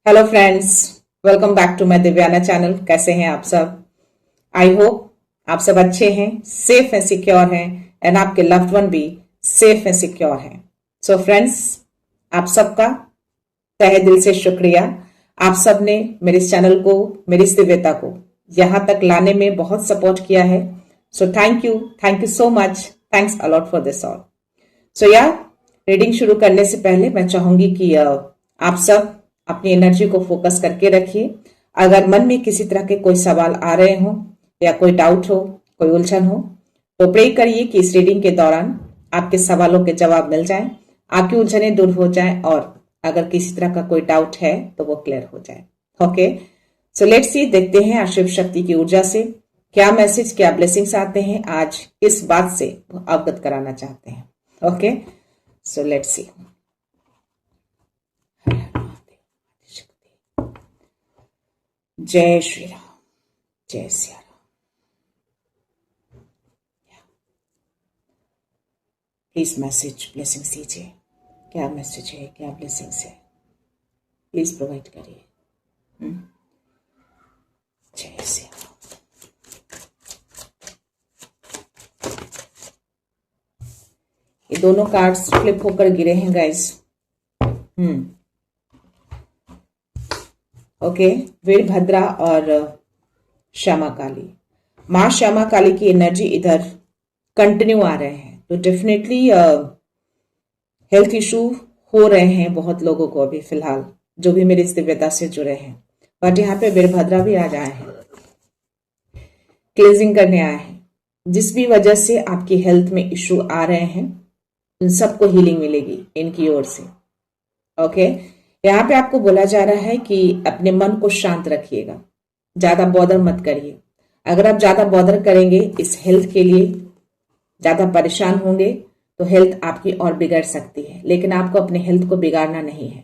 Hello friends, welcome back to my Divyana channel. कैसे हैं आप सब? आई होप आप सब अच्छे हैं, सेफ हैं, सिक्योर हैं एंड आपके लव्ड वन भी सेफ हैं, सिक्योर हैं। सो फ्रेंड्स, आप सबका तहे दिल से शुक्रिया। आप सब ने मेरे इस चैनल को, मेरी इस दिव्यता को यहां तक लाने में बहुत सपोर्ट किया है। So thank you so much. Thanks a lot for this all. So यार, रीडिंग शुरू करने से पहले मैं चाहूंगी कि आप सब अपनी एनर्जी को फोकस करके रखिए। अगर मन में किसी तरह के कोई सवाल आ रहे हो या कोई डाउट हो, कोई उलझन हो, तो प्रे करिए कि इस रीडिंग के दौरान आपके सवालों के जवाब मिल जाएं, आपकी उलझनें दूर हो जाएं और अगर किसी तरह का कोई डाउट है तो वो क्लियर हो जाए। ओके, सो लेट्स सी, देखते हैं आज शिव शक्ति की ऊर्जा से क्या मैसेज, क्या ब्लेसिंग्स आते हैं। आज इस बात से अवगत कराना चाहते हैं। Okay, so let's see. जय श्री राम, जय Siya Ram. Please message blessings दीजिए। क्या मैसेज है, क्या ब्लेसिंग्स है, प्लीज प्रोवाइड करिए। जय सिया राम। ये दोनों कार्ड्स फ्लिप होकर गिरे हैं गाइस। ओके, वीरभद्रा और श्यामा काली। माँ श्यामा काली की एनर्जी इधर कंटिन्यू आ रहे हैं, तो डेफिनेटली हेल्थ इशू हो रहे हैं बहुत लोगों को अभी फिलहाल, जो भी मेरी इस दिव्यता से जुड़े हैं। बट यहाँ पे वीरभद्रा भी आ जाए हैं, क्लींजिंग करने आए हैं। जिस भी वजह से आपकी हेल्थ में इशू आ रहे हैं, उन सबको हीलिंग मिलेगी इनकी ओर से। ओके, यहाँ पे आपको बोला जा रहा है कि अपने मन को शांत रखिएगा, ज्यादा बॉदर मत करिए। अगर आप ज्यादा बॉदर करेंगे इस हेल्थ के लिए, ज्यादा परेशान होंगे, तो हेल्थ आपकी और बिगड़ सकती है। लेकिन आपको अपने हेल्थ को बिगाड़ना नहीं है,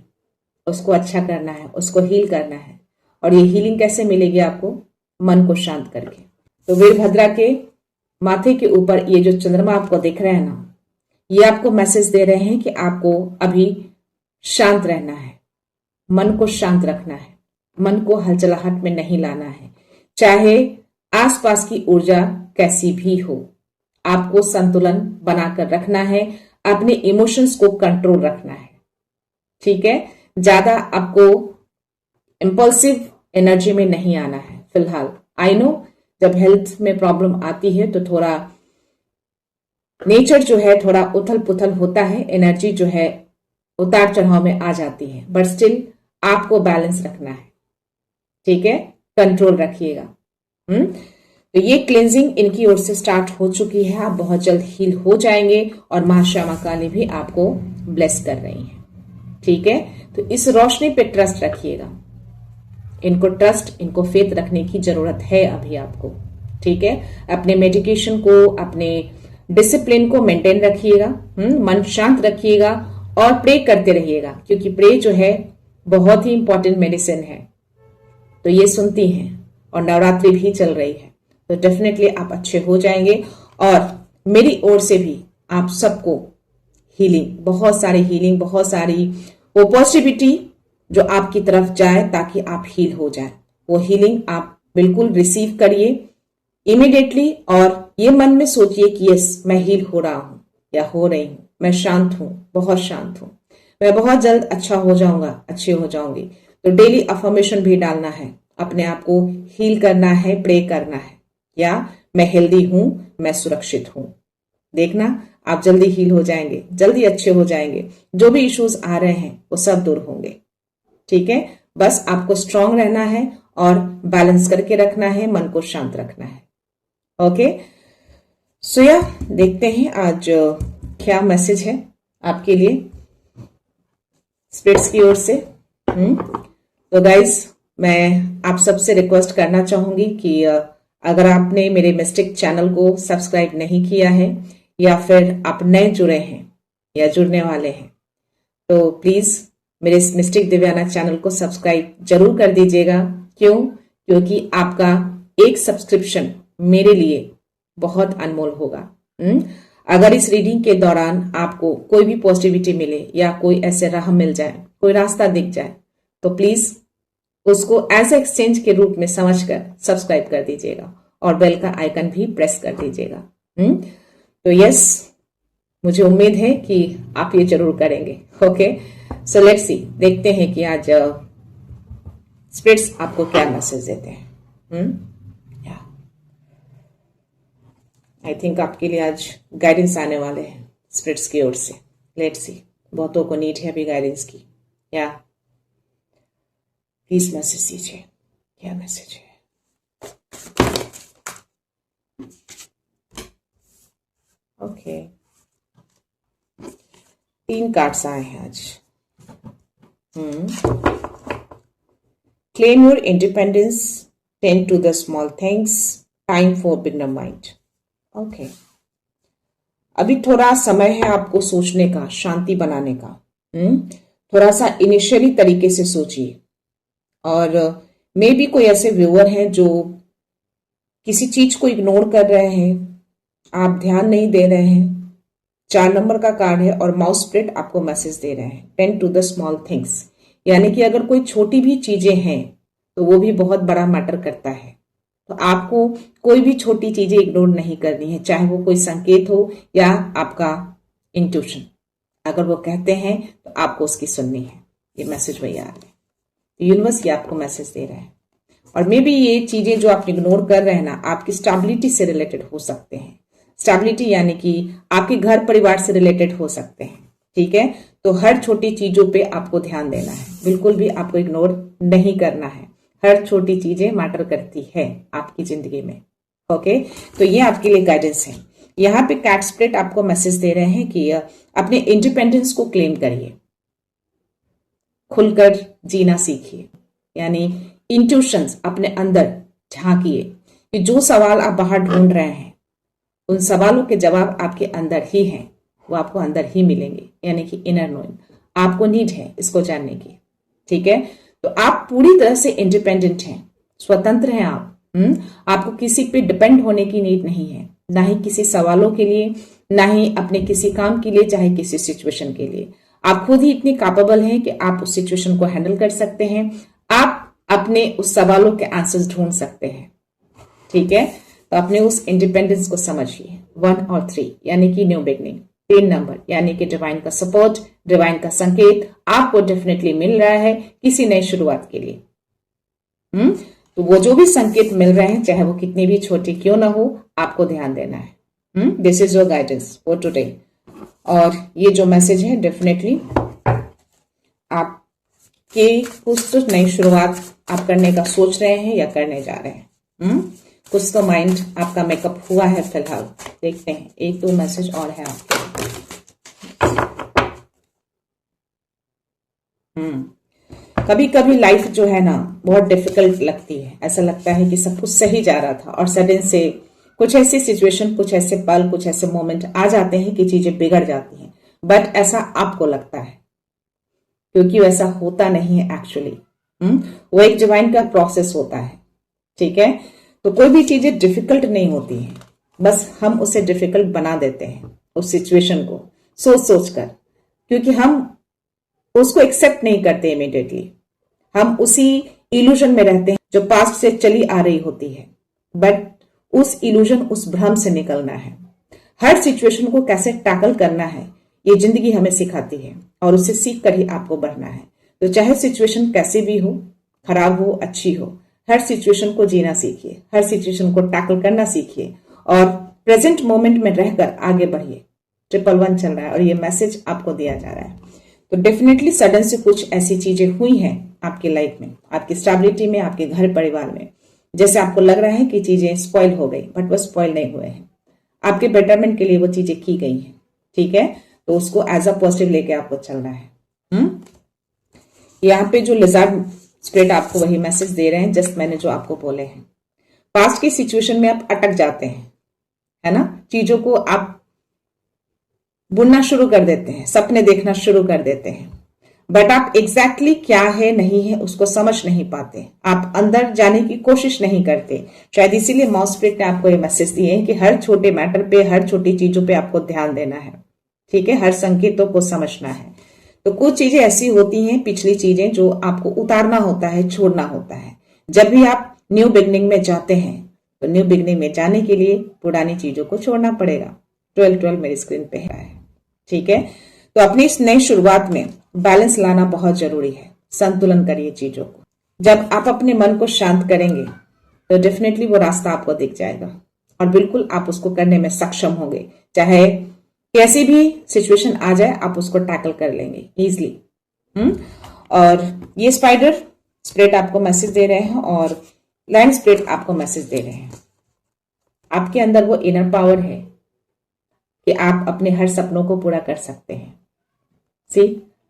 उसको अच्छा करना है, उसको हील करना है। और ये हीलिंग कैसे मिलेगी आपको? मन को शांत करके। तो वीरभद्रा के माथे के ऊपर ये जो चंद्रमा आपको दिख रहे हैं ना, ये आपको मैसेज दे रहे हैं कि आपको अभी शांत रहना है, मन को शांत रखना है, मन को हलचलाहट में नहीं लाना है। चाहे आसपास की ऊर्जा कैसी भी हो, आपको संतुलन बनाकर रखना है, अपने इमोशंस को कंट्रोल रखना है। ठीक है, ज्यादा आपको इंपल्सिव एनर्जी में नहीं आना है फिलहाल। आई नो जब हेल्थ में प्रॉब्लम आती है तो थोड़ा नेचर जो है थोड़ा उथल पुथल होता है, एनर्जी जो है उतार चढ़ाव में आ जाती है, बट स्टिल आपको बैलेंस रखना है। ठीक है, कंट्रोल रखिएगा। तो ये क्लींजिंग इनकी ओर से स्टार्ट हो चुकी है, आप बहुत जल्द हील हो जाएंगे और मां श्यामा काली भी आपको ब्लेस कर रही हैं। ठीक है, तो इस रोशनी पे ट्रस्ट रखिएगा। इनको ट्रस्ट, इनको फेथ रखने की जरूरत है अभी आपको। ठीक है, अपने मेडिकेशन को, अपने डिसिप्लिन को मेंटेन रखिएगा, मन शांत रखिएगा और प्रे करते रहिएगा, क्योंकि प्रे जो है बहुत ही इंपॉर्टेंट मेडिसिन है। तो ये सुनती हैं और नवरात्रि भी चल रही है, तो डेफिनेटली आप अच्छे हो जाएंगे। और मेरी ओर से भी आप सबको हीलिंग, बहुत सारी हीलिंग, बहुत सारी वो पॉजिटिविटी जो आपकी तरफ जाए ताकि आप हील हो जाए, वो हीलिंग आप बिल्कुल रिसीव करिए इमीडिएटली। और ये मन में सोचिए कि यस, मैं हील हो रहा हूं या हो रही हूं, मैं शांत हूं, बहुत शांत हूं, मैं बहुत जल्द अच्छा हो जाऊंगा, अच्छी हो जाऊंगी। तो डेली अफर्मेशन भी डालना है, अपने आप को हील करना है, प्रे करना है, या मैं हेल्दी हूं, मैं सुरक्षित हूं। देखना आप जल्दी हील हो जाएंगे, जल्दी अच्छे हो जाएंगे। जो भी इश्यूज आ रहे हैं वो सब दूर होंगे। ठीक है, बस आपको स्ट्रांग रहना है और बैलेंस करके रखना है, मन को शांत रखना है। ओके, सो या देखते हैं आज क्या मैसेज है आपके लिए स्पिरिट्स की ओर से। तो गाइज, मैं आप सबसे रिक्वेस्ट करना चाहूंगी कि अगर आपने मेरे मिस्टिक चैनल को सब्सक्राइब नहीं किया है या फिर आप नए जुड़े हैं या जुड़ने वाले हैं, तो प्लीज मेरे इस मिस्टिक दिव्याना चैनल को सब्सक्राइब जरूर कर दीजिएगा। क्यों? क्योंकि आपका एक सब्सक्रिप्शन मेरे लिए बहुत अनमोल होगा। अगर इस रीडिंग के दौरान आपको कोई भी पॉजिटिविटी मिले या कोई ऐसे राह मिल जाए, कोई रास्ता दिख जाए, तो प्लीज उसको एज एक्सचेंज के रूप में समझकर सब्सक्राइब कर दीजिएगा और बेल का आइकन भी प्रेस कर दीजिएगा। तो यस, मुझे उम्मीद है कि आप ये जरूर करेंगे। ओके, सो लेट्स सी, देखते हैं कि आज स्पिरिट्स आपको क्या मैसेज देते हैं। आई थिंक आपके लिए आज गाइडेंस आने वाले हैं स्पिरिट्स की ओर से। लेट्स सी, बहुतों को नीड है अभी गाइडेंस की। या प्लीज मैसेज दीजिए, क्या मैसेज है। ओके, 3 कार्ड्स आए हैं आज। Claim your independence, tend to the small things, time for beginner mind. Okay, अभी थोड़ा समय है आपको सोचने का, शांति बनाने का। थोड़ा सा इनिशियली तरीके से सोचिए। और मे बी कोई ऐसे व्यूअर हैं जो किसी चीज को इग्नोर कर रहे हैं, आप ध्यान नहीं दे रहे हैं। 4 नंबर का कार्ड है और माउस स्पिरिट आपको मैसेज दे रहे हैं, tend to the small things, यानी कि अगर कोई छोटी भी चीजें हैं तो वो भी बहुत बड़ा मैटर करता है। तो आपको कोई भी छोटी चीजें इग्नोर नहीं करनी है, चाहे वो कोई संकेत हो या आपका इंट्यूशन। अगर वो कहते हैं तो आपको उसकी सुननी है। ये मैसेज वही आ रहा है, यूनिवर्स ये आपको मैसेज दे रहा है। और मे बी ये चीजें जो आप इग्नोर कर रहे हैं ना, आपकी स्टेबिलिटी से रिलेटेड हो सकते हैं। स्टेबिलिटी यानी कि आपके घर परिवार से रिलेटेड हो सकते हैं। ठीक है, तो हर छोटी चीजों पे आपको ध्यान देना है, बिल्कुल भी आपको इग्नोर नहीं करना है। हर छोटी चीजें मैटर करती है आपकी जिंदगी में। ओके, तो ये आपके लिए गाइडेंस है। यहाँ पे कैट स्पिरिट आपको मैसेज दे रहे हैं कि अपने इंडिपेंडेंस को क्लेम करिए, खुलकर जीना सीखिए, यानी इंट्यूशंस अपने अंदर झांकिए कि जो सवाल आप बाहर ढूंढ रहे हैं उन सवालों के जवाब आपके अंदर ही हैं, वो आपको अंदर ही मिलेंगे, यानी कि इनर नोइंग। आपको नीड है इसको जानने की। ठीक है, तो आप पूरी तरह से इंडिपेंडेंट हैं, स्वतंत्र हैं आप। आपको किसी पे डिपेंड होने की नीड नहीं है, ना ही किसी सवालों के लिए, ना ही अपने किसी काम के लिए, चाहे किसी सिचुएशन के लिए। आप खुद ही इतने कैपेबल हैं कि आप उस सिचुएशन को हैंडल कर सकते हैं। आप अपने उस सवालों के आंसर्स ढूंढ सकते हैं। ठीक है, तो अपने उस इंडिपेंडेंस को समझिए। 1 और 3 यानी कि न्यू बिगनिंग। 3 नंबर यानी कि डिवाइन का सपोर्ट, डिवाइन का संकेत आपको डेफिनेटली मिल रहा है किसी नई शुरुआत के लिए। तो वो जो भी संकेत मिल रहे हैं, चाहे वो कितनी भी छोटी क्यों ना हो, आपको ध्यान देना है। This is your guidance for today. और ये जो मैसेज है डेफिनेटली आपके कुछ तो नई शुरुआत आप करने का सोच रहे हैं या करने जा रहे हैं। कुछ तो माइंड आपका मेकअप हुआ है फिलहाल। देखते हैं, 1-2 मैसेज और है आपके। कभी कभी लाइफ जो है ना बहुत डिफिकल्ट लगती है। ऐसा लगता है कि सब कुछ सही जा रहा था और सडन से कुछ ऐसी सिचुएशन, कुछ ऐसे पल, कुछ ऐसे मोमेंट आ जाते हैं कि चीजें बिगड़ जाती हैं। बट ऐसा आपको लगता है, क्योंकि वैसा होता नहीं है एक्चुअली। वो एक डिवाइन का प्रोसेस होता है। ठीक है, तो कोई भी चीजें डिफिकल्ट नहीं होती हैं, बस हम उसे डिफिकल्ट बना देते हैं उस सिचुएशन को सोच सोच कर, क्योंकि हम उसको एक्सेप्ट नहीं करते इमीडिएटली। हम उसी इल्यूजन में रहते हैं जो पास्ट से चली आ रही होती है। बट उस इल्यूजन, उस भ्रम से निकलना है। हर सिचुएशन को कैसे टैकल करना है ये जिंदगी हमें सिखाती है, और उससे सीख कर ही आपको बढ़ना है। तो चाहे सिचुएशन कैसे भी हो, खराब हो, अच्छी हो, हर सिचुएशन को जीना सीखिए, हर सिचुएशन को टैकल करना सीखिए और प्रेजेंट मोमेंट में रहकर आगे बढ़िए। 111 चल रहा है और ये मैसेज आपको दिया जा रहा है। तो डेफिनेटली सडन से कुछ ऐसी चीजें हुई हैं आपकी लाइफ में, आपकी स्टेबिलिटी में, आपके घर परिवार में, जैसे आपको लग रहा है कि चीजें स्पॉइल हो गई, बट वो स्पॉइल नहीं हुए हैं। आपके बेटरमेंट के लिए वो चीजें की गई हैं। ठीक है, तो उसको एज अ पॉजिटिव लेके आपको चलना है। यहाँ पे जो लिजार्ड स्पिरिट आपको वही मैसेज दे रहे हैं जस्ट मैंने जो आपको बोले हैं। पास्ट की सिचुएशन में आप अटक जाते हैं, है ना, चीजों को आप बुनना शुरू कर देते हैं, सपने देखना शुरू कर देते हैं, बट आप एग्जैक्टली क्या है नहीं है उसको समझ नहीं पाते। आप अंदर जाने की कोशिश नहीं करते। शायद इसीलिए माउस स्पिरिट ने आपको ये मैसेज दिए हैं कि हर छोटे मैटर पे, हर छोटी चीजों पे आपको ध्यान देना है। ठीक है, हर संकेतों को समझना है। तो कुछ चीजें ऐसी होती हैं, पिछली चीजें, जो आपको उतारना होता है, छोड़ना होता है। जब भी आप न्यू बिगनिंग में जाते हैं तो न्यू बिगनिंग में जाने के लिए पुरानी चीजों को छोड़ना पड़ेगा। 12 मेरी स्क्रीन पे है, ठीक है। तो अपनी इस नई शुरुआत में बैलेंस लाना बहुत जरूरी है। संतुलन करिए चीजों को। जब आप अपने मन को शांत करेंगे तो डेफिनेटली वो रास्ता आपको दिख जाएगा और बिल्कुल आप उसको करने में सक्षम होंगे। चाहे कैसी भी सिचुएशन आ जाए, आप उसको टैकल कर लेंगे इजीली। और ये स्पिरिट आपको मैसेज दे रहे हैं और लैंड स्पिरिट आपको मैसेज दे रहे हैं। आपके अंदर वो इनर पावर है कि आप अपने हर सपनों को पूरा कर सकते हैं।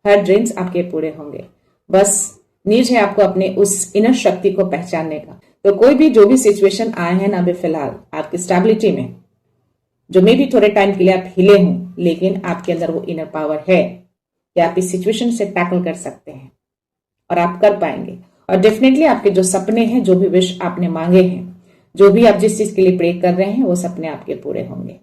हर ड्रीम्स आपके पूरे होंगे। बस नीड है आपको अपने उस इनर शक्ति को पहचानने का। तो कोई भी जो भी सिचुएशन आए हैं ना अभी फिलहाल आपकी स्टेबिलिटी में, जो मे भी थोड़े टाइम के लिए आप हिले हों, लेकिन आपके अंदर वो इनर पावर है कि आप इस सिचुएशन से टैकल कर सकते हैं और आप कर पाएंगे। और डेफिनेटली आपके जो सपने हैं, जो भी विश आपने मांगे हैं, जो भी आप जिस चीज के लिए प्रे कर रहे हैं, वो सपने आपके पूरे होंगे।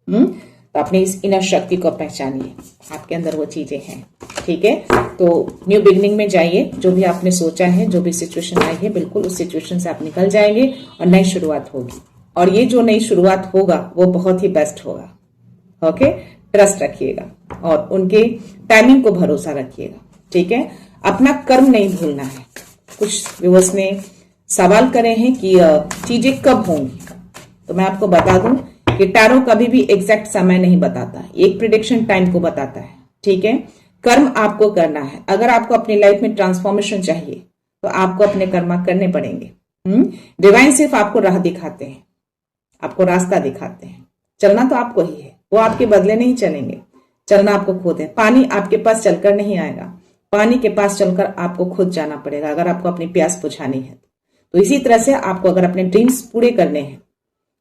तो अपनी इस इनर शक्ति को पहचानिए, आपके अंदर वो चीजें हैं, ठीक है। तो न्यू बिगनिंग में जाइए। जो भी आपने सोचा है, जो भी सिचुएशन आई है, बिल्कुल उस सिचुएशन से आप निकल जाएंगे और नई शुरुआत होगी। और ये जो नई शुरुआत होगा वो बहुत ही बेस्ट होगा। ओके, ट्रस्ट रखिएगा और उनके टाइमिंग को भरोसा रखिएगा, ठीक है। अपना कर्म नहीं भूलना है। कुछ व्यूअर्स ने सवाल करे हैं कि चीजें कब होंगी, तो मैं आपको बता दूं कि टैरो कभी भी एग्जैक्ट समय नहीं बताता, एक प्रिडिक्शन टाइम को बताता है, ठीक है। कर्म आपको करना है। अगर आपको अपनी लाइफ में ट्रांसफॉर्मेशन चाहिए तो आपको अपने कर्म करने पड़ेंगे। डिवाइन सिर्फ आपको राह दिखाते हैं, आपको रास्ता दिखाते हैं। चलना तो आपको ही है, वो आपके बदले नहीं चलेंगे। चलना आपको खुद है। पानी आपके पास चलकर नहीं आएगा, पानी के पास चलकर आपको खुद जाना पड़ेगा अगर आपको अपनी प्यास बुझानी है। तो इसी तरह से आपको अगर अपने ड्रीम्स पूरे करने हैं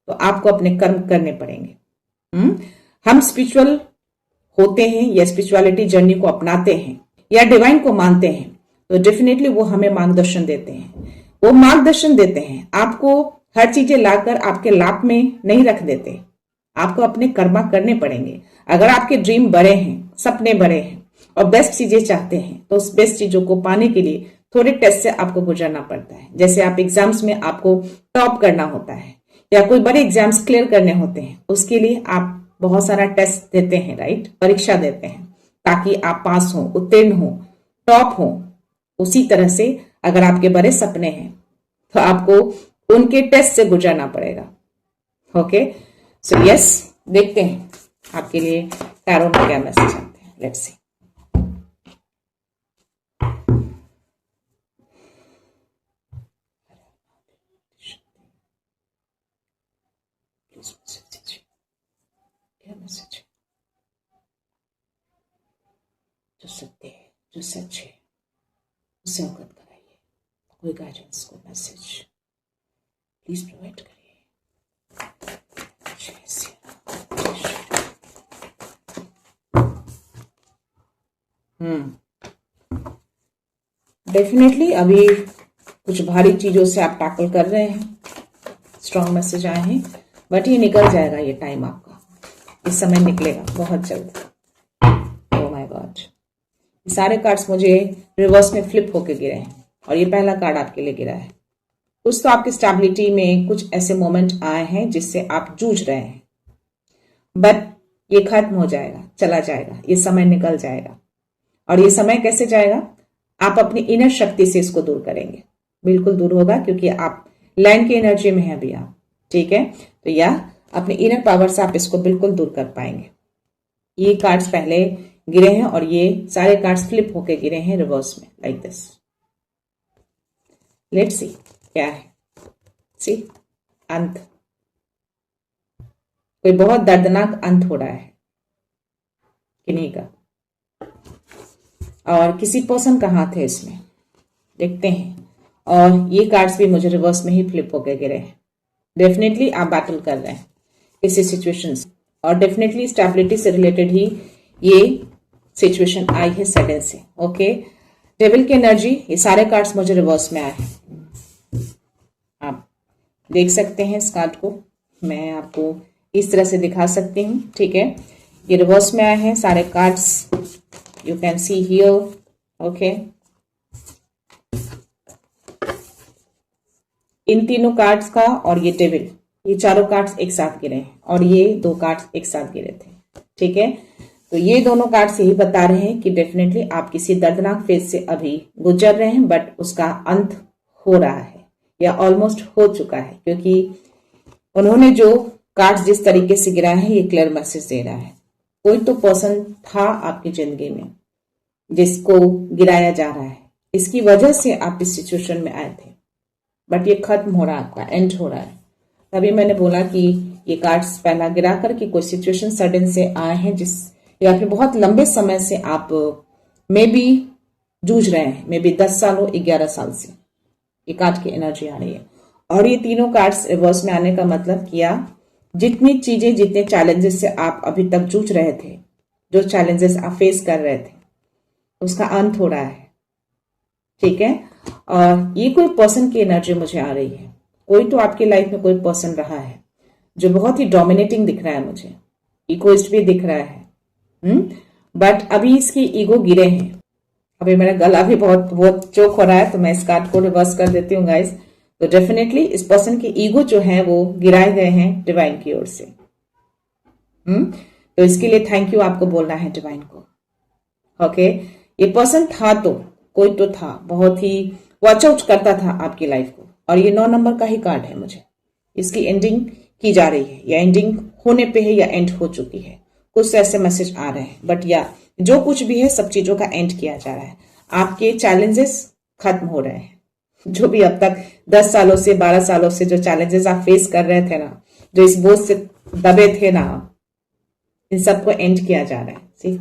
तो आपको अपने कर्म करने पड़ेंगे। हम स्पिरिचुअल होते हैं या स्पिरिचुअलिटी जर्नी को अपनाते हैं या डिवाइन को मानते हैं तो डेफिनेटली वो हमें मार्गदर्शन देते हैं। वो मार्गदर्शन देते हैं, आपको हर चीजें लाकर आपके लाभ में नहीं रख देते। आपको अपने कर्मा करने पड़ेंगे। अगर आपके ड्रीम बड़े हैं, सपने बड़े हैं और बेस्ट चीजें चाहते हैं तो उस बेस्ट चीजों को पाने के लिए थोड़े टेस्ट से आपको गुजरना पड़ता है। जैसे आप एग्जाम्स में आपको टॉप करना होता है या कोई बड़े एग्जाम्स क्लियर करने होते हैं, उसके लिए आप बहुत सारा टेस्ट देते हैं, राइट, परीक्षा देते हैं ताकि आप पास हो, उत्तीर्ण हो, टॉप हो। उसी तरह से अगर आपके बड़े सपने हैं तो आपको उनके टेस्ट से गुजरना पड़ेगा। ओके, सो यस, देखते हैं आपके लिए टैरो में क्या मैसेज आते हैं। Let's see. क्या मैसेज है? जो सत्य है, जो सच है, उससे अवगत कराइए। कोई गाइडेंस, कोई मैसेज प्लीज प्रोवाइड करिए। डेफिनेटली अभी कुछ भारी चीजों से आप टैकल कर रहे हैं, स्ट्रॉन्ग मैसेज आए हैं, बट ये निकल जाएगा। ये टाइम आपका इस समय निकलेगा बहुत जल्द। ओह माय गॉड, ये सारे कार्ड्स मुझे रिवर्स में फ्लिप होके गिरे हैं और ये पहला कार्ड आपके लिए गिरा है। कुछ तो आपकी स्टेबिलिटी में कुछ ऐसे मोमेंट आए हैं जिससे आप जूझ रहे हैं, बट ये खत्म हो जाएगा, चला जाएगा, ये समय निकल जाएगा। और ये समय कैसे जाएगा? आप अपनी इनर शक्ति से इसको दूर करेंगे। बिल्कुल दूर होगा क्योंकि आप लाइन की एनर्जी में हैं अभी आप, ठीक है। तो या अपने इनर पावर से आप इसको बिल्कुल दूर कर पाएंगे। ये कार्ड्स पहले गिरे हैं और ये सारे कार्ड्स फ्लिप होके गिरे हैं रिवर्स में, लाइक दिस। लेट्स सी क्या है। सी, अंत, कोई बहुत दर्दनाक अंत हो रहा है किन्हीं का, और किसी पर्सन का हाथ है इसमें, देखते हैं। और ये कार्ड्स भी मुझे रिवर्स में ही फ्लिप होकर गिरे हैं। डेफिनेटली आप बैटल कर रहे हैं किसी सिचुएशन से और डेफिनेटली स्टेबिलिटी से रिलेटेड ही ये सिचुएशन आई है सडन से। ओके, डेविल की एनर्जी, ये सारे कार्ड्स मुझे रिवर्स में आए हैं। आप देख सकते हैं इस कार्ड को, मैं आपको इस तरह से दिखा सकती हूँ, ठीक है। ये रिवर्स में आए हैं सारे cards, you can see here. Okay, इन तीनों कार्ड्स का और ये डेविल, ये चारों कार्ड्स एक साथ गिरे हैं और ये 2 कार्ड्स एक साथ गिरे थे। ठीक है, तो ये दोनों कार्ड्स यही बता रहे हैं कि डेफिनेटली आप किसी दर्दनाक फेज से अभी गुजर रहे हैं, बट उसका अंत हो रहा है या ऑलमोस्ट हो चुका है, क्योंकि उन्होंने जो कार्ड्स जिस तरीके से गिराए हैं ये क्लियर मैसेज दे रहा है। कोई तो पर्सन था आपकी जिंदगी में जिसको गिराया जा रहा है, इसकी वजह से आप इस सिचुएशन में आए थे, बट ये खत्म हो रहा है, आपका एंड हो रहा है। तभी मैंने बोला कि ये कार्ड्स पहला गिरा करके कोई सिचुएशन सडन से आए हैं जिस या फिर बहुत लंबे समय से आप मे बी जूझ रहे हैं, मे बी 10 साल हो 11 साल से ये कार्ड की एनर्जी आ रही है। और ये तीनों कार्ड्स रिवर्स में आने का मतलब किया जितनी चीजें जितने चैलेंजेस से आप अभी तक जूझ रहे थे, जो चैलेंजेस आप फेस कर रहे थे, उसका अंत हो रहा है। ठीक है, और ये कोई पर्सन की एनर्जी मुझे आ रही है। कोई तो आपकी लाइफ में कोई पर्सन रहा है जो बहुत ही डोमिनेटिंग दिख रहा है, मुझे इगोइस्ट भी दिख रहा है, बट अभी इसकी ईगो गिरे हैं। अभी मेरा गला भी बहुत चोक हो रहा है, तो मैं इस कार्ड को रिवर्स कर देती हूँ गाइस। तो डेफिनेटली इस पर्सन की ईगो जो है वो गिराए गए हैं डिवाइन की ओर से। तो इसके लिए थैंक यू आपको बोलना है डिवाइन को। ओके, ये पर्सन था तो कोई तो था, बहुत ही वॉच आउट करता था आपकी लाइफ को, और ये 9 नंबर का ही कार्ड है मुझे। इसकी एंडिंग की जा रही है या एंडिंग होने पे है या एंड हो चुकी है, कुछ ऐसे मैसेज आ रहे हैं, बट या जो कुछ भी है सब चीजों का एंड किया जा रहा है। आपके चैलेंजेस खत्म हो रहे हैं, जो भी अब तक 10 सालों से 12 सालों से जो चैलेंजेस आप फेस कर रहे थे ना, जो इस बोझ से दबे थे ना, इन सबको एंड किया जा रहा है। सी,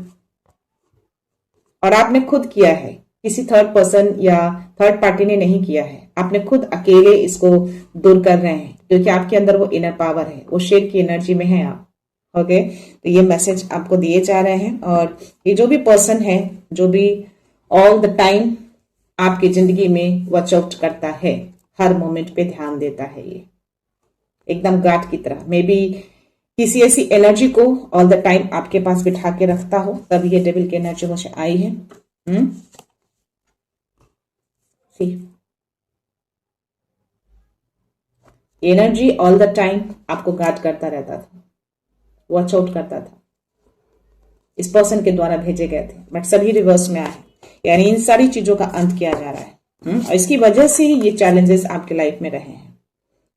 और आपने खुद किया है, किसी थर्ड पर्सन या थर्ड पार्टी ने नहीं किया है, आपने खुद अकेले इसको दूर कर रहे हैं, क्योंकि आपके अंदर वो इनर पावर है, वो शेर की एनर्जी में है आप। ओके, तो ये मैसेज आपको दिए जा रहे हैं। और ये जो भी पर्सन है, जो भी ऑल द टाइम आपकी जिंदगी में वॉच आउट करता है, हर मोमेंट पे ध्यान देता है, ये एकदम गार्ड की तरह, मे बी किसी ऐसी एनर्जी को ऑल द टाइम आपके पास बिठा के रखता हो, तब ये डेविल की एनर्जी मुझे आई है। एनर्जी ऑल द टाइम आपको गार्ड करता रहता था, वॉच आउट करता था, इस पर्सन के द्वारा भेजे गए थे, बट सभी रिवर्स में आए, यानी इन सारी चीजों का अंत किया जा रहा है। और इसकी वजह से ये चैलेंजेस आपके लाइफ में रहे हैं,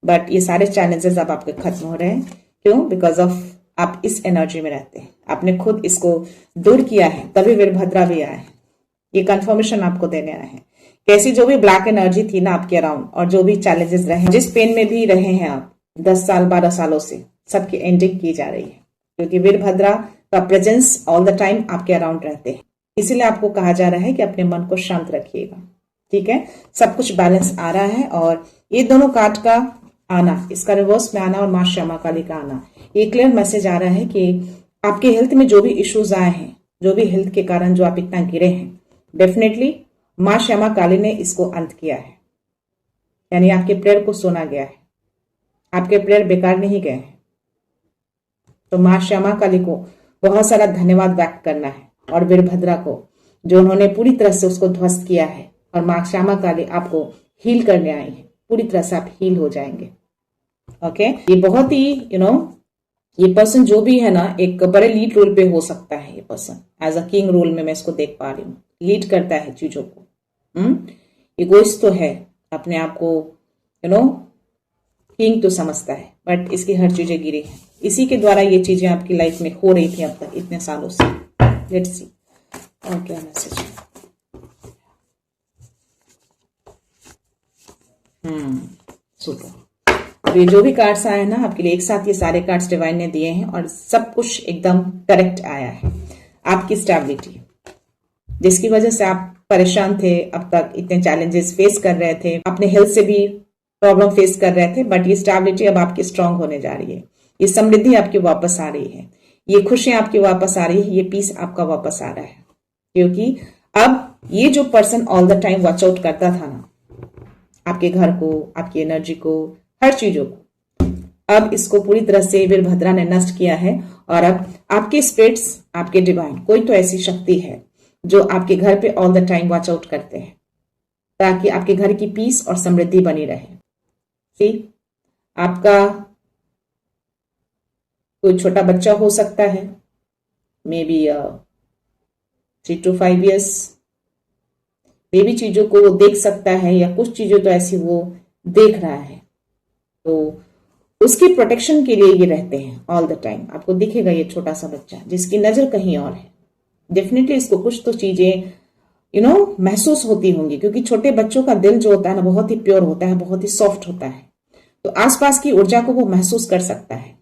बट ये सारे चैलेंजेस अब आपके खत्म हो रहे हैं। क्यों? बिकॉज ऑफ आप इस एनर्जी में रहते हैं, आपने खुद इसको दूर किया है, तभी वीरभद्रा भी आए हैं, ये कंफर्मेशन आपको देने आए हैं। कैसी जो भी ब्लैक एनर्जी थी ना आपके अराउंड, और जो भी चैलेंजेस रहे, जिस पेन में भी रहे हैं आप 10 साल 12 सालों से, सबकी एंडिंग की जा रही है, क्योंकि वीरभद्रा का प्रेजेंस ऑल द टाइम आपके अराउंड रहते हैं। इसीलिए आपको कहा जा रहा है कि अपने मन को शांत रखिएगा। ठीक है, सब कुछ बैलेंस आ रहा है। और ये दोनों कार्ड का आना, इसका रिवर्स में आना और मां श्यामा काली का आना, ये क्लियर मैसेज आ रहा है कि आपके हेल्थ में जो भी इश्यूज आए हैं, जो भी हेल्थ के कारण जो आप इतना गिरे हैं, डेफिनेटली मां श्यामा काली ने इसको अंत किया है। यानी आपके प्रेयर को सुना गया है, आपके प्रेयर बेकार नहीं गए हैं। तो मां श्यामा काली को बहुत सारा धन्यवाद व्यक्त करना है, और वीरभद्रा को, जो उन्होंने पूरी तरह से उसको ध्वस्त किया है। और मां श्यामा काली आपको हील करने आई है, पूरी तरह से आप हील हो जाएंगे। ओके, ये बहुत ही ये पर्सन जो भी है ना, एक बड़े लीड रोल पे हो सकता है। ये person as a king role में मैं इसको देख पा रही हूँ, लीड करता है चीजों को। इगोइस्ट तो है, अपने आप को किंग तो समझता है, बट इसकी हर चीजें गिरी है। इसी के द्वारा ये चीजें आपकी लाइफ में हो रही थी अब तक इतने सालों से। लेट्स सी और क्या मैसेज है। सुपर। ये जो भी कार्ड्स आए हैं ना आपके लिए, एक साथ ये सारे कार्ड्स डिवाइन ने दिए हैं, और सब कुछ एकदम करेक्ट आया है। आपकी स्टेबिलिटी, जिसकी वजह से आप परेशान थे, अब तक इतने चैलेंजेस फेस कर रहे थे, अपने हेल्थ से भी प्रॉब्लम फेस कर रहे थे, बट ये स्टेबिलिटी अब आपकी स्ट्रांग होने जा रही है। ये समृद्धि आपकी वापस आ रही है, ये खुशियां आपकी वापस आ रही है, ये पीस आपका वापस आ रहा है। क्योंकि अब ये जो person all the time watch out करता था ना आपके घर को, आपकी एनर्जी को, हर चीजों को, अब इसको पूरी तरह से वीरभद्रा ने नष्ट किया है। और अब आपके स्पिरिट्स, आपके डिवाइन, कोई तो ऐसी शक्ति है जो आपके घर पे all the time watch out करते हैं, ताकि आपके घर की पीस और समृद्धि बनी रहे। सी, आपका कोई छोटा बच्चा हो सकता है, मे बी 3 to 5 years, मे भी चीजों को वो देख सकता है, या कुछ चीजें तो ऐसी वो देख रहा है, तो उसकी प्रोटेक्शन के लिए ये रहते हैं ऑल द टाइम। आपको दिखेगा ये छोटा सा बच्चा जिसकी नजर कहीं और है, डेफिनेटली इसको कुछ तो चीजें महसूस होती होंगी, क्योंकि छोटे बच्चों का दिल जो होता है ना, बहुत ही प्योर होता है, बहुत ही सॉफ्ट होता है, तो आसपास की ऊर्जा को वो महसूस कर सकता है।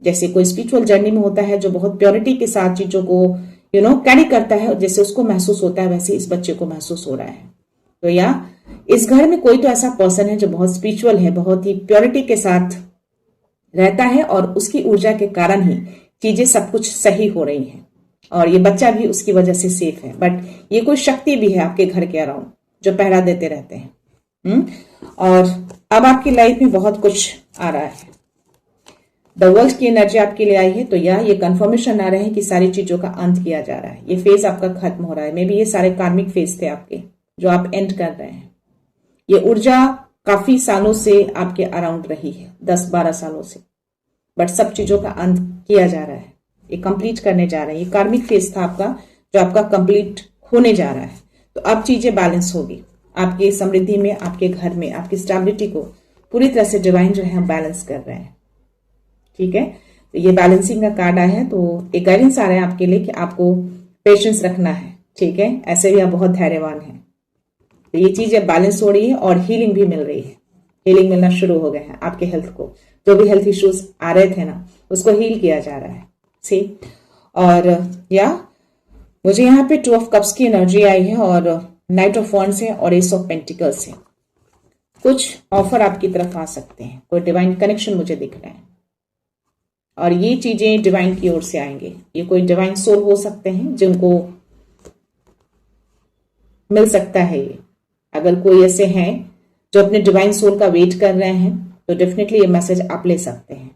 जैसे कोई स्पिरिचुअल जर्नी में होता है जो बहुत प्योरिटी के साथ चीजों को कैरी करता है, जैसे उसको महसूस होता है वैसे इस बच्चे को महसूस हो रहा है। तो या इस घर में कोई तो ऐसा पर्सन है जो बहुत स्पिरिचुअल है, बहुत ही प्योरिटी के साथ रहता है, और उसकी ऊर्जा के कारण ही चीजें सब कुछ सही हो रही हैं, और ये बच्चा भी उसकी वजह से सेफ है। बट ये कोई शक्ति भी है आपके घर के अराउंड जो पहरा देते रहते हैं। और अब आपकी लाइफ में बहुत कुछ आ रहा है, द वर्ल्ड की एनर्जी आपके लिए आई है, तो ये कंफर्मेशन आ रहे हैं कि सारी चीजों का अंत किया जा रहा है, ये फेज आपका खत्म हो रहा है। मे बी ये सारे कार्मिक फेज थे आपके जो आप एंड कर रहे हैं। ये ऊर्जा काफी सालों से आपके अराउंड रही है, 10-12 सालों से, बट सब चीजों का अंत किया जा रहा है, ये कंप्लीट करने जा रहे हैं। ये कार्मिक फेज था आपका जो आपका कंप्लीट होने जा रहा है। तो अब चीजें बैलेंस होगी आपकी समृद्धि में, आपके घर में, आपकी स्टेबिलिटी को पूरी तरह से डिवाइन जो है बैलेंस कर रहे हैं। ठीक है, तो ये बैलेंसिंग का कार्ड आया है, तो एक गाइडेंस आ रहा है आपके लिए कि आपको पेशेंस रखना है। ठीक है, ऐसे भी आप बहुत धैर्यवान हैं। तो ये चीजें बैलेंस हो रही है और हीलिंग भी मिल रही है, हीलिंग मिलना शुरू हो गया है आपके हेल्थ को। जो भी हेल्थ इश्यूज आ रहे थे ना, उसको हील किया जा रहा है। सी, और मुझे यहाँ पे 2 of Cups की एनर्जी आई है, और नाइट ऑफ वॉन्ड्स है, और एस ऑफ पेंटिकल्स है। कुछ ऑफर आपकी तरफ आ सकते हैं, कोई डिवाइन कनेक्शन मुझे दिख रहा है, और ये चीजें डिवाइन की ओर से आएंगे। ये कोई डिवाइन सोल हो सकते हैं जिनको मिल सकता है ये। अगर कोई ऐसे हैं जो अपने डिवाइन सोल का वेट कर रहे हैं, तो डेफिनेटली ये मैसेज आप ले सकते हैं।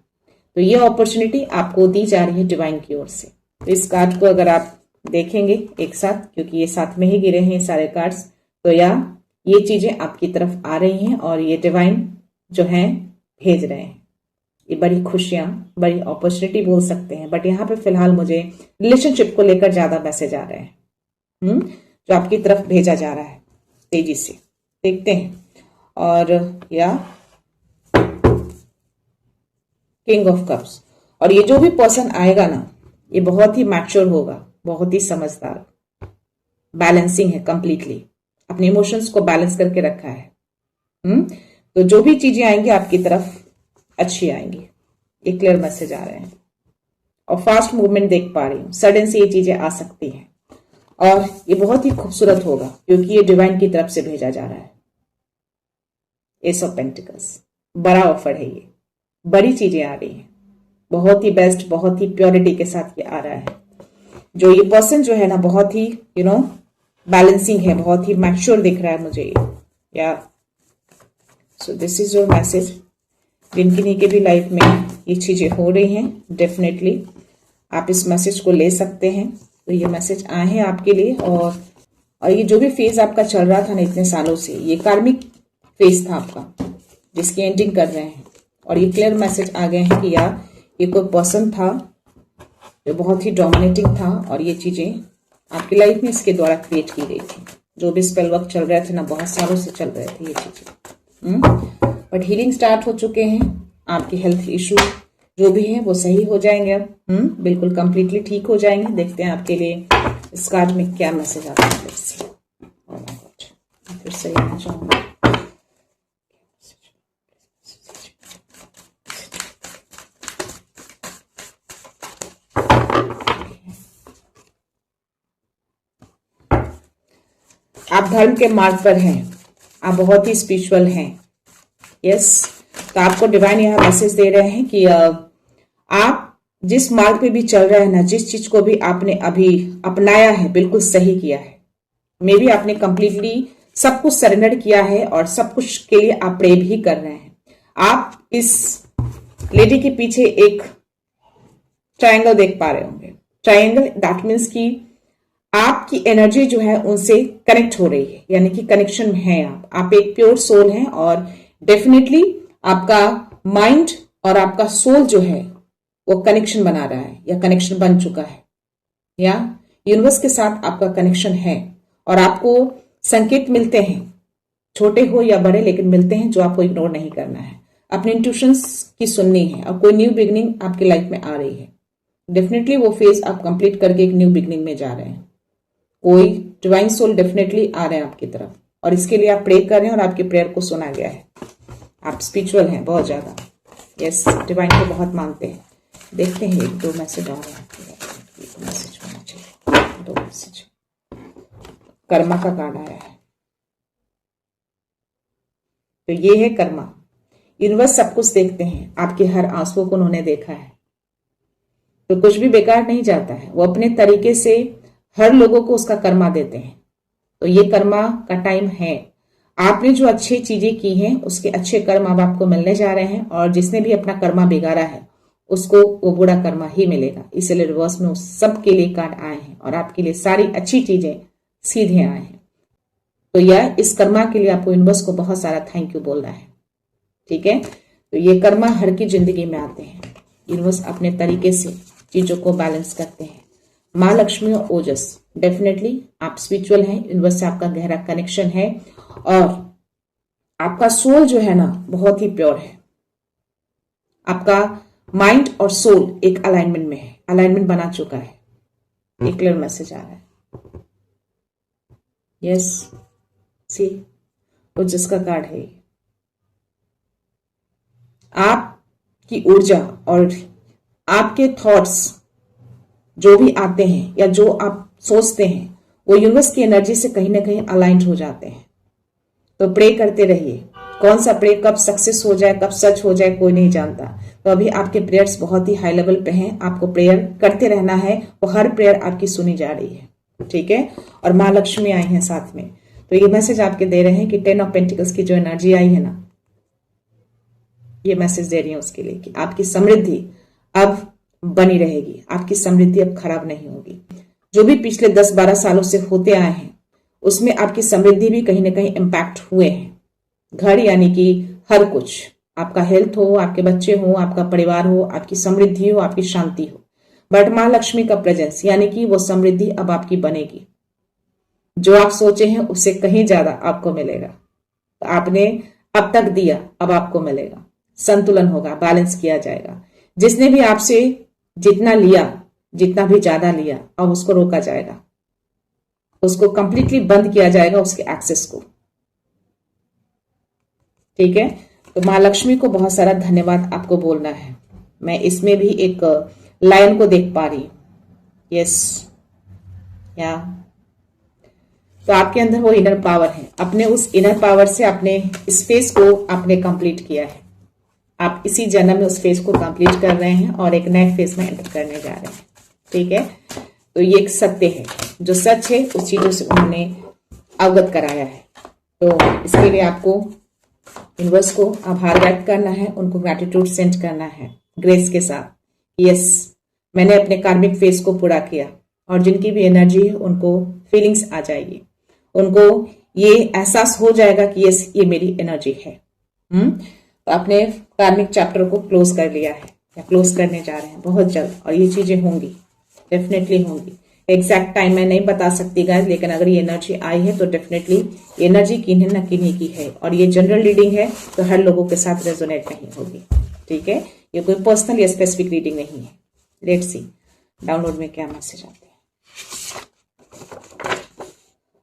तो ये अपॉर्चुनिटी आपको दी जा रही है डिवाइन की ओर से। तो इस कार्ड को अगर आप देखेंगे एक साथ, क्योंकि ये साथ में ही गिरे हैं ये सारे कार्ड्स, तो ये चीजें आपकी तरफ आ रही हैं, और ये डिवाइन जो है भेज रहे हैं। ये बड़ी खुशियां, बड़ी अपॉर्चुनिटी बोल सकते हैं, बट यहाँ पे फिलहाल मुझे रिलेशनशिप को लेकर ज्यादा मैसेज आ रहे हैं जो आपकी तरफ भेजा जा रहा है। तेजी से देखते हैं। और किंग ऑफ कप्स, और ये जो भी पर्सन आएगा ना, ये बहुत ही मैच्योर होगा, बहुत ही समझदार, बैलेंसिंग है कंप्लीटली, अपने इमोशंस को बैलेंस करके रखा है। तो जो भी चीजें आएंगी आपकी तरफ अच्छी आएंगी, ये क्लियर मैसेज आ रहे हैं। और फास्ट मूवमेंट देख पा रही हूँ, सडन से ये चीजें आ सकती हैं, और ये बहुत ही खूबसूरत होगा क्योंकि ये डिवाइन की तरफ से भेजा जा रहा है। एस ऑफ पेंटिकल्स, बड़ा ऑफर है, ये बड़ी चीजें आ रही हैं, बहुत ही बेस्ट, बहुत ही प्योरिटी के साथ ये आ रहा है। जो ये पर्सन जो है ना, बहुत ही बैलेंसिंग है, बहुत ही मैच्योर दिख रहा है मुझे ये। So this is your message. जिनकी के भी लाइफ में ये चीजें हो रही हैं, डेफिनेटली आप इस मैसेज को ले सकते हैं। तो ये मैसेज आए हैं आपके लिए, और ये जो भी फेज आपका चल रहा था ना इतने सालों से, ये कार्मिक फेज था आपका जिसकी एंडिंग कर रहे हैं, और ये क्लियर मैसेज आ गए हैं कि ये कोई पर्सन था जो बहुत ही डोमिनेटिंग था, और ये चीजें आपकी लाइफ में इसके द्वारा क्रिएट की गई थी। जो भी स्पेल वर्क चल रहे थे ना, बहुत सालों से चल रहे थे ये चीजें, बट हीलिंग स्टार्ट हो चुके हैं। आपके हेल्थ इशू जो भी है वो सही हो जाएंगे अब, बिल्कुल कंप्लीटली ठीक हो जाएंगे। देखते हैं आपके लिए इस कार्ड में क्या मैसेज आता है। फिर से लेना चाहूंगा। आप धर्म के मार्ग पर हैं, आप बहुत ही स्पिरिचुअल हैं। यस, तो आपको डिवाइन यहाँ मैसेज दे रहे हैं कि आप जिस मार्ग पे भी चल रहे हैं ना, जिस चीज को भी आपने अभी अपनाया है, बिल्कुल सही किया है। मे बी आपने कंप्लीटली सब कुछ सरेंडर किया है, और सब कुछ के लिए आप प्रे भी कर रहे हैं। आप इस लेडी के पीछे एक ट्रायंगल देख पा रहे होंगे। ट्रायंगल दैट मीन्स कि आपकी एनर्जी जो है उनसे कनेक्ट हो रही है, यानी कि कनेक्शन में है आप एक प्योर सोल हैं और डेफिनेटली आपका माइंड और आपका सोल जो है वो कनेक्शन बना रहा है या कनेक्शन बन चुका है, या यूनिवर्स के साथ आपका कनेक्शन है और आपको संकेत मिलते हैं, छोटे हो या बड़े लेकिन मिलते हैं, जो आपको इग्नोर नहीं करना है। अपने इंट्यूशंस की सुननी है और कोई न्यू बिगनिंग आपकी लाइफ में आ रही है। डेफिनेटली वो फेज आप कंप्लीट करके एक न्यू बिगनिंग में जा रहे हैं। कोई डिवाइन सोल डेफिनेटली आ रहे हैं आपकी तरफ और इसके लिए आप प्रे कर रहे हैं और आपके प्रेयर को सुना गया है। आप स्पिरिचुअल हैं बहुत ज्यादा, यस, डिवाइन को बहुत मानते हैं। देखते हैं एक दो मैसेज आ रहे हैं, मैसेज होना चाहिए, दो मैसेज। कर्मा का कार्ड आया है, तो ये है कर्मा। यूनिवर्स सब कुछ देखते हैं, आपके हर आंसुओं को उन्होंने देखा है, तो कुछ भी बेकार नहीं जाता है। वो अपने तरीके से हर लोगों को उसका कर्मा देते हैं। तो ये कर्मा का टाइम है। आपने जो अच्छी चीजें की हैं उसके अच्छे कर्म अब आपको मिलने जा रहे हैं, और जिसने भी अपना कर्मा बिगाड़ा है उसको वो बुरा कर्मा ही मिलेगा। इसलिए रिवर्स में उस सब के लिए कार्ड आए हैं और आपके लिए सारी अच्छी चीजें सीधे आए हैं। तो यह इस कर्मा के लिए आपको यूनिवर्स को बहुत सारा थैंक यू बोलना है, ठीक है। तो ये कर्मा हर की जिंदगी में आते हैं। यूनिवर्स अपने तरीके से चीजों को बैलेंस करते हैं। माँ लक्ष्मी और ओजस, डेफिनेटली आप स्पिरिचुअल हैं, यूनिवर्स से आपका गहरा कनेक्शन है और आपका सोल जो है ना बहुत ही प्योर है। आपका माइंड और सोल एक अलाइनमेंट में है, अलाइनमेंट बना चुका है। एक क्लियर मैसेज आ रहा है, यस, सी ओजस का कार्ड है। आपकी ऊर्जा और आपके थॉट्स जो भी आते हैं या जो आप सोचते हैं वो यूनिवर्स की एनर्जी से कहीं ना कहीं अलाइंड हो जाते हैं। तो प्रे करते रहिए। कौन सा प्रे कब सक्सेस हो जाए, कब सच हो जाए, कोई नहीं जानता। तो अभी आपके प्रेयर्स बहुत ही हाई लेवल पे हैं, आपको प्रेयर करते रहना है, वो हर प्रेयर आपकी सुनी जा रही है, ठीक है। और माँ लक्ष्मी आई हैं साथ में, तो ये मैसेज आपके दे रहे हैं कि 10 ऑफ पेंटिकल्स की जो एनर्जी आई है ना, ये मैसेज दे रही है उसके लिए कि आपकी समृद्धि अब बनी रहेगी, आपकी समृद्धि अब खराब नहीं होगी। जो भी पिछले 10-12 सालों से होते आए हैं उसमें आपकी समृद्धि भी कहीं ना कहीं इम्पैक्ट हुए हैं। घर यानी कि हर कुछ, आपका हेल्थ हो, आपके बच्चे हो, आपका परिवार हो, आपकी समृद्धि हो, आपकी शांति हो। बट माँ लक्ष्मी का प्रेजेंस यानी कि वो समृद्धि अब आपकी बनेगी। जो आप सोचे हैं उससे कहीं ज्यादा आपको मिलेगा। तो आपने अब तक दिया, अब आपको मिलेगा। संतुलन होगा, बैलेंस किया जाएगा। जिसने भी आपसे जितना लिया, जितना भी ज्यादा लिया, अब उसको रोका जाएगा, उसको कंप्लीटली बंद किया जाएगा, उसके एक्सेस को, ठीक है। तो माँ लक्ष्मी को बहुत सारा धन्यवाद आपको बोलना है। मैं इसमें भी एक लायन को देख पा रही हूं, यस, या तो आपके अंदर वो इनर पावर है। अपने उस इनर पावर से अपने स्पेस को आपने कंप्लीट किया है। आप इसी जन्म में उस फेज को कंप्लीट कर रहे हैं और एक नए फेज में एंटर करने जा रहे हैं, ठीक है। तो ये एक सत्य है, जो सच है उस चीजों से उन्होंने अवगत कराया है। तो इसके लिए आपको यूनिवर्स को आभार व्यक्त करना है, उनको ग्रैटिट्यूड सेंड करना है ग्रेस के साथ। यस, मैंने अपने कार्मिक फेज को पूरा किया, और जिनकी भी एनर्जी है उनको फीलिंग्स आ जाएगी, उनको ये एहसास हो जाएगा कि यस ये मेरी एनर्जी है। तो आपने कार्मिक चैप्टर को क्लोज कर लिया है या क्लोज करने जा रहे हैं बहुत जल्द, और ये चीजें होंगी, डेफिनेटली होंगी। एग्जैक्ट टाइम मैं नहीं बता सकती गाइस, लेकिन अगर ये एनर्जी आई है तो डेफिनेटली एनर्जी किन्हीं न किन्हीं की है, और ये जनरल रीडिंग है तो हर लोगों के साथ रेजोनेट नहीं होगी, ठीक है। ये कोई पर्सनल या स्पेसिफिक रीडिंग नहीं है। लेट्स सी डाउनलोड में क्या मैसेज आते हैं।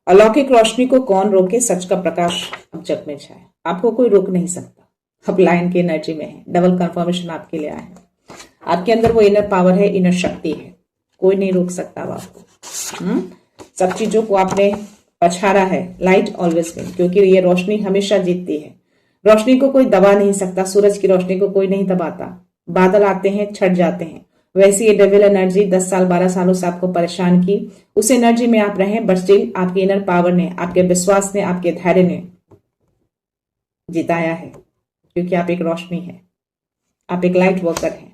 अलौकिक रोशनी को कौन रोके, सच का प्रकाश अब जग में छाए। आपको कोई रोक नहीं सकता, अब लाइन की एनर्जी में है। डबल कंफर्मेशन आपके लिए आया है। आपके अंदर वो इनर पावर है, इनर शक्ति है, कोई नहीं रोक सकता अब आपको। सब चीजों को आपने पछाड़ा है। लाइट ऑलवेज विन, क्योंकि ये रोशनी हमेशा जीतती है। रोशनी को कोई दबा नहीं सकता, सूरज की रोशनी को कोई नहीं दबाता। बादल आते हैं, छट जाते हैं। वैसे ये डेविल एनर्जी 10 साल 12 सालों से आपको परेशान की, उस एनर्जी में आप रहें, बट स्टिल आपकी इनर पावर ने, आपके विश्वास ने, आपके धैर्य ने जिताया है, क्योंकि आप एक रोशनी है, आप एक लाइट वर्कर हैं,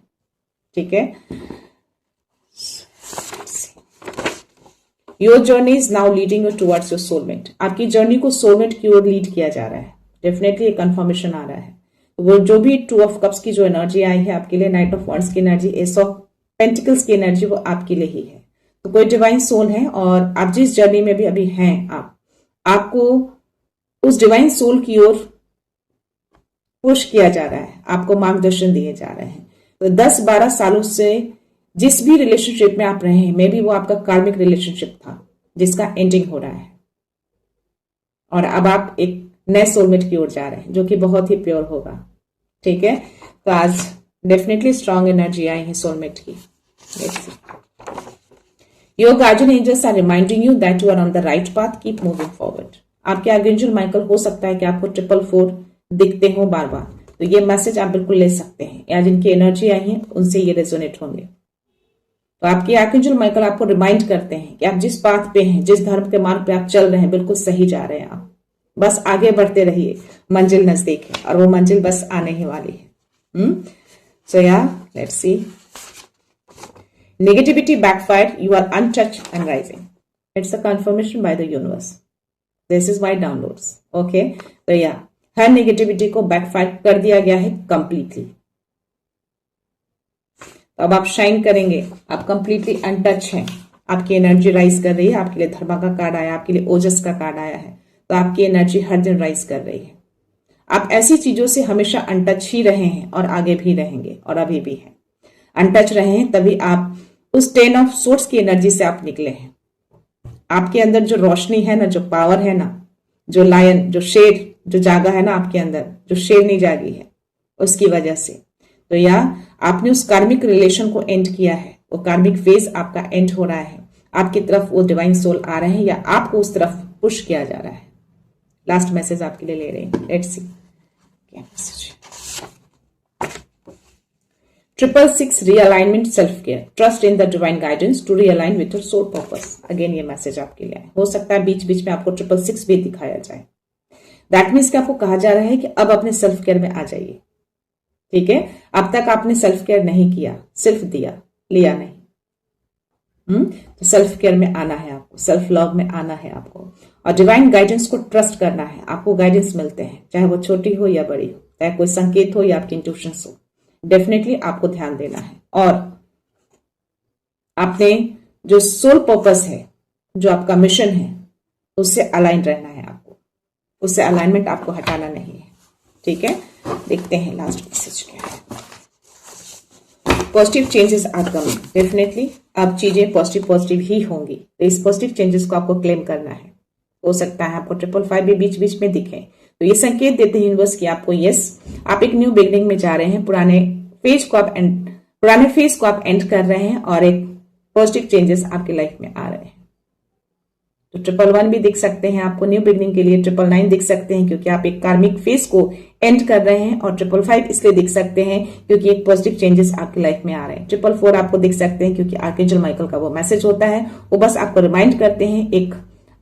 ठीक है। Your journey is now leading you towards your soulmate. आपकी जर्नी को सोलमेट की ओर लीड किया जा रहा है। डेफिनेटली एक कंफर्मेशन आ रहा है। वो जो भी 2 ऑफ कप्स की जो एनर्जी आई है आपके लिए, नाइट ऑफ वॉन्ड्स की एनर्जी, एस ऑफ पेंटिकल्स की एनर्जी, वो आपके लिए ही है। तो कोई डिवाइन सोल है और आप जिस जर्नी में भी अभी हैं, आपको उस डिवाइन सोल की ओर पुश किया जा रहा है, आपको मार्गदर्शन दिए जा रहे हैं। तो 10-12 सालों से जिस भी रिलेशनशिप में आप रहे हैं, मे बी वो आपका कार्मिक रिलेशनशिप था जिसका एंडिंग हो रहा है, और अब आप एक नए सोलमेट की ओर जा रहे हैं जो कि बहुत ही प्योर होगा। ठीक है, तो आज डेफिनेटली स्ट्रांग एनर्जी आई है सोलमेट की। Your guardian angels are reminding you that you are on the right path, keep moving forward. आपके आर्कएंजल माइकल हो सकता है कि आपको 444 दिखते हो बार बार, तो ये मैसेज आप बिल्कुल ले सकते हैं, या जिनकी एनर्जी आई है उनसे ये रेजोनेट होंगे। तो आपके आर्कएंजल माइकल आपको रिमाइंड करते हैं कि आप जिस पाथ पे हैं, जिस धर्म के मार्ग पे आप चल रहे हैं, बिल्कुल सही जा रहे हैं। आप बस आगे बढ़ते रहिए, मंजिल नजदीक है और वो मंजिल बस आने ही वाली है। सो या let's see. Negativity backfired, you are untouched and rising. It's a confirmation by the universe. This is my downloads. Okay? तो या हर नेगेटिविटी को बैकफायर कर दिया गया है कंप्लीटली। तो अब आप शाइन करेंगे, आप कंप्लीटली अनटच हैं, आपकी एनर्जी राइज कर रही है। आपके लिए धर्मा का कार्ड आया, आपके लिए ओजस का कार्ड आया है, तो आपकी एनर्जी हर दिन राइज कर रही है। आप ऐसी चीजों से हमेशा अनटच ही रहे हैं और आगे भी रहेंगे और अभी भी हैं। अनटच रहे हैं तभी आप उस 10 ऑफ सोर्स की एनर्जी से आप निकले हैं। आपके अंदर जो रोशनी है ना, जो पावर है ना, जो लायन, जो शेर जो जागा है ना आपके अंदर, जो शेर नहीं जागी है, उसकी वजह से। तो या आपने उस कार्मिक रिलेशन को एंड किया है, वो कार्मिक फेज आपका एंड हो रहा है, आपकी तरफ वो डिवाइन सोल आ रहे हैं या आपको उस तरफ पुश किया जा रहा है। लास्ट मैसेज आपके लिए ले रहे हैं, लेट्स सी क्या message. 666 realignment self-care, trust in the divine guidance to realign with your soul purpose। Again ये मैसेज आपके लिए है। हो सकता है बीच बीच में आपको 666 भी दिखाया जाए। दैट मीन्स कि आपको कहा जा रहा है कि अब अपने सेल्फ केयर में आ जाइए। ठीक है, अब तक आपने सेल्फ केयर नहीं किया, सिर्फ दिया, लिया नहीं। तो सेल्फ केयर में आना है आपको, सेल्फ लव में आना है आपको, और डिवाइन गाइडेंस को ट्रस्ट करना है। आपको गाइडेंस मिलते हैं, चाहे वो छोटी हो या बड़ी हो, चाहे कोई संकेत हो या आपकी इंट्यूशंस हो, डेफिनेटली आपको ध्यान देना है। और आपने जो सोल पर्पस है, जो आपका मिशन है, उससे अलाइन रहना है आपको, उससे अलाइनमेंट आपको हटाना नहीं है। ठीक है, देखते हैं लास्ट मैसेज क्या है। Positive changes are coming, definitely अब चीजें पॉजिटिव ही होंगी। तो इस पॉजिटिव चेंजेस को आपको क्लेम करना है। हो सकता है आपको 555 भी बीच बीच में दिखे, तो ये संकेत देते हैं यूनिवर्स कि आपको आप एक न्यू बिगनिंग में जा रहे हैं। पुराने फेज को आप एंड कर रहे हैं और एक पॉजिटिव चेंजेस आपकी लाइफ में आ रहे हैं। तो 111 भी दिख सकते हैं आपको न्यू बिगनिंग के लिए, 999 दिख सकते हैं क्योंकि आप एक कार्मिक फेज को एंड कर रहे हैं, और 555 इसलिए दिख सकते हैं क्योंकि एक पॉजिटिव चेंजेस आपकी लाइफ में आ रहे हैं। 444 आपको दिख सकते हैं क्योंकि आर्कएंजल माइकल का वो मैसेज होता है, वो बस आपको रिमाइंड करते हैं, एक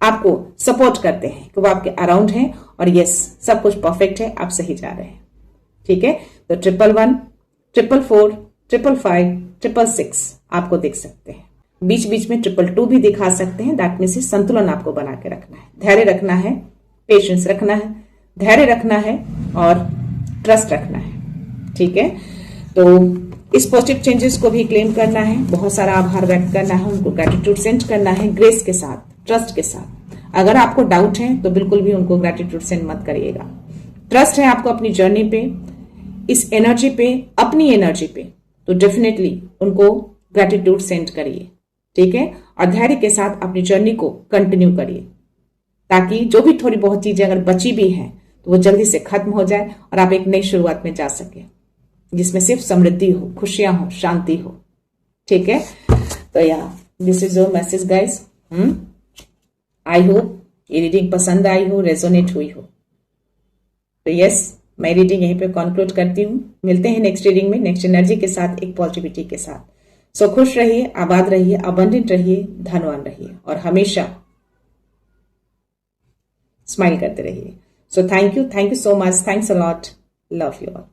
आपको सपोर्ट करते हैं कि वो आपके अराउंड हैं और यस सब कुछ परफेक्ट है, आप सही जा रहे हैं। ठीक है, तो 111, 444, 555, 666 आपको दिख सकते हैं। बीच बीच में 222 भी दिखा सकते हैं। दैट मीन्स संतुलन आपको बना के रखना है, धैर्य रखना है, पेशेंस रखना है, धैर्य रखना है और ट्रस्ट रखना है। ठीक है, तो इस पॉजिटिव चेंजेस को भी क्लेम करना है, बहुत सारा आभार व्यक्त करना है, उनको ग्रेटिट्यूड सेंड करना है, ग्रेस के साथ, ट्रस्ट के साथ। अगर आपको डाउट है तो बिल्कुल भी उनको ग्रेटिट्यूड सेंड मत करिएगा। ट्रस्ट है आपको अपनी जर्नी पे, इस एनर्जी पे, अपनी एनर्जी पे, तो डेफिनेटली उनको ग्रेटिट्यूड सेंड करिए। ठीक है, और धैर्य के साथ अपनी जर्नी को कंटिन्यू करिए, ताकि जो भी थोड़ी बहुत चीजें अगर बची भी हैं तो वो जल्दी से खत्म हो जाए और आप एक नई शुरुआत में जा सके, जिसमें सिर्फ समृद्धि हो, खुशियां हो, शांति हो। ठीक है, तो या this is your message guys. I hope ये रीडिंग पसंद आई हो, रेजोनेट हुई हो। तो यस, मैं रीडिंग यहीं पे कंक्लूड करती हूँ। मिलते हैं नेक्स्ट रीडिंग में, नेक्स्ट एनर्जी के साथ, एक पॉजिटिविटी के साथ। सो खुश रहिए, आबाद रहिए, अबंडेंट रहिए, धनवान रहिए और हमेशा स्माइल करते रहिए। सो thank you so much, thanks a lot, love you all.